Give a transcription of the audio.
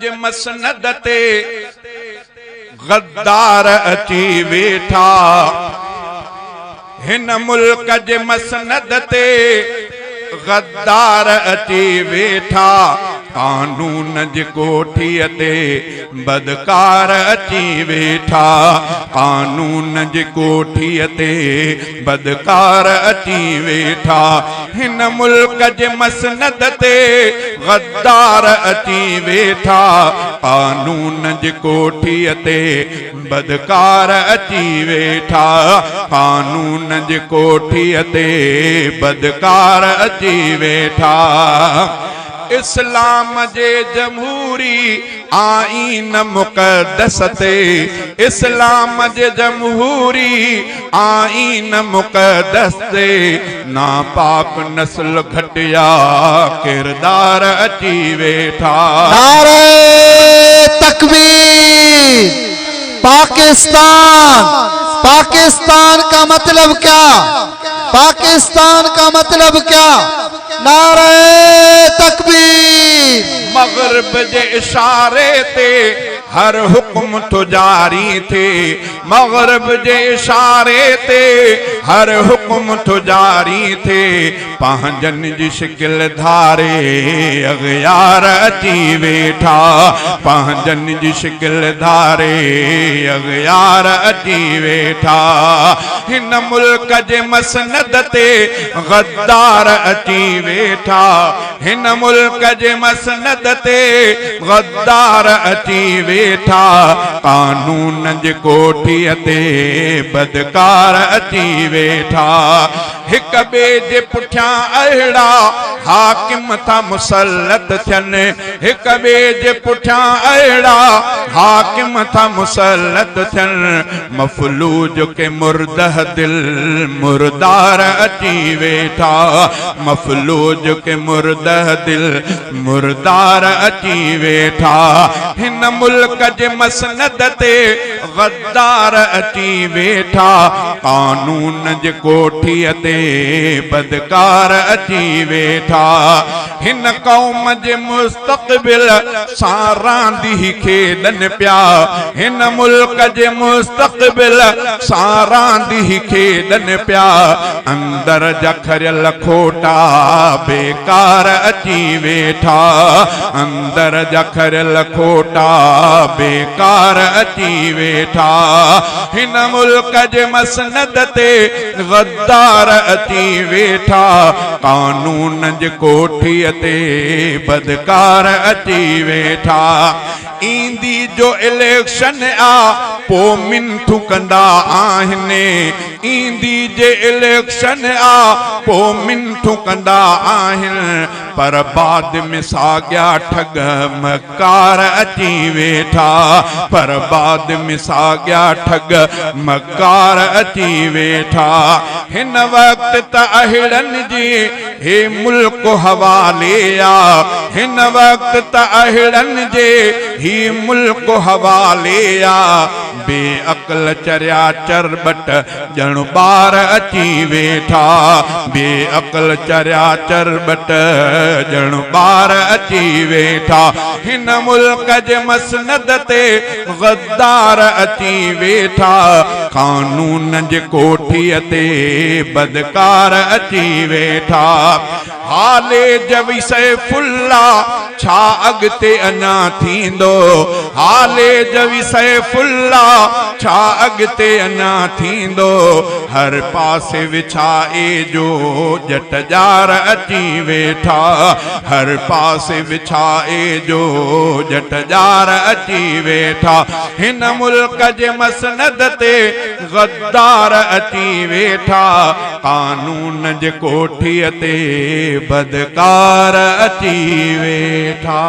जे मसनद ते गद्दार अची वेठा। हिन मुल्क जे मसनद ते गद्दार अची वेठा। कानून जी कोठीअ ते बदकार अची वेठा। कानून जी कोठीअ ते बदकार अची वेठा। हिन मुल्क जे मसनद ते गद्दार अची वेठा। कानून जी कोठीअ ते बदकार अची वेठा। कानून जी कोठीअ ते बदकार अची वेठा। इस्लाम जे जमहूरी आईन मुक़द्दस ते। इस्लाम जे जमहूरी आईन मुक़द्दस ते नापाक नस्ल घटिया किरदार अची वेठा। नारे तकबीर। पाकिस्तान, पाकिस्तान का मतलब क्या? पाकिस्तान का मतलब क्या? नारे तकबीर। मगरिब जे इशारे ते हर हुक्म तो जारी थे। मगरिब जे इशारे ते हर हुक्म तो जारी थे। पंहिंजन जी शिकिल धारे अगयार अची वेठा। पंहिंजन जी शिकिल धारे अगयार अची वेठा। हिन मुल्क जे मसनद ते गद्दार अची वेठा। हिन मुल्क जे मसनद ते गद्दार अची वेठा। कानून जी कोठीअ ते बदकार अची वेठा। हिक ॿिए जे पुठियां अहिड़ा हाकिम था मुसलत थियनि। हिक ॿिए जे पुठियां अहिड़ा हाकिम था मुसलत थियनि। मफलूज के मुर्दह दिल मुर्दार अची वेठा। मफलूज के मुर्दह दिल मुर्दार अची वेठा। हिन मुल्क जे मसनद ते गद्दार अची वेठा। कानून जी कोठीअ ते बदकार अची वेठा। हिन कौम जे मुस्तक़बिल सां रांदी खेॾनि पिया। हिन मुल्क जे मुस्तक़बिल सां रांदी खेॾनि पिया। अंदर जा खरियल खोटा बेकार अची वेठा। अंदर जा खरियल खोटा बेकार अची वेठा। हिन मुल्क जे मसनद ते गद्दार अची वेठा। कानून जी कोठीअ ते बदकार अची वेठा। ईंदी जो इलेक्शन आ पो मिनथू कंदा आहिनि। ईंदी जे इलेक्शन आ पो मिनथू कंदा आहिनि। पर बाद में साॻिया ठग मकार अची वेठा। पर बाद में साॻिया ठग मकार अची वेठा। हिन वक़्त त अहिड़नि जी हे मुल्क हवाले आ। हिन वक़्त त अहिड़नि जे ही मुल्क हवाले आ। बेअक़ल चरिया चरबट ॼण ॿार अची वेठा। बेअक़ल चरिया चरबट ॼण ॿार अची वेठा। हिन मुल्क जे मसनद ते गद्दार अची वेठा। कानून जी कोठीअ ते बदकार अची वेठा। हाले जवी सैफुल्ला छा अॻिते अञा थींदो। हाले जवी सैफुल्ला छा अॻिते अञा थींदो। हर पासे विछाए जो जटजार अची वेठा। हर पासे विछाए जो जटजार अची वेठा। हिन मुल्क जे मसनद ते गद्दार अची वेठा। कानून जी कोठीअ ते बदकार अची वेठा।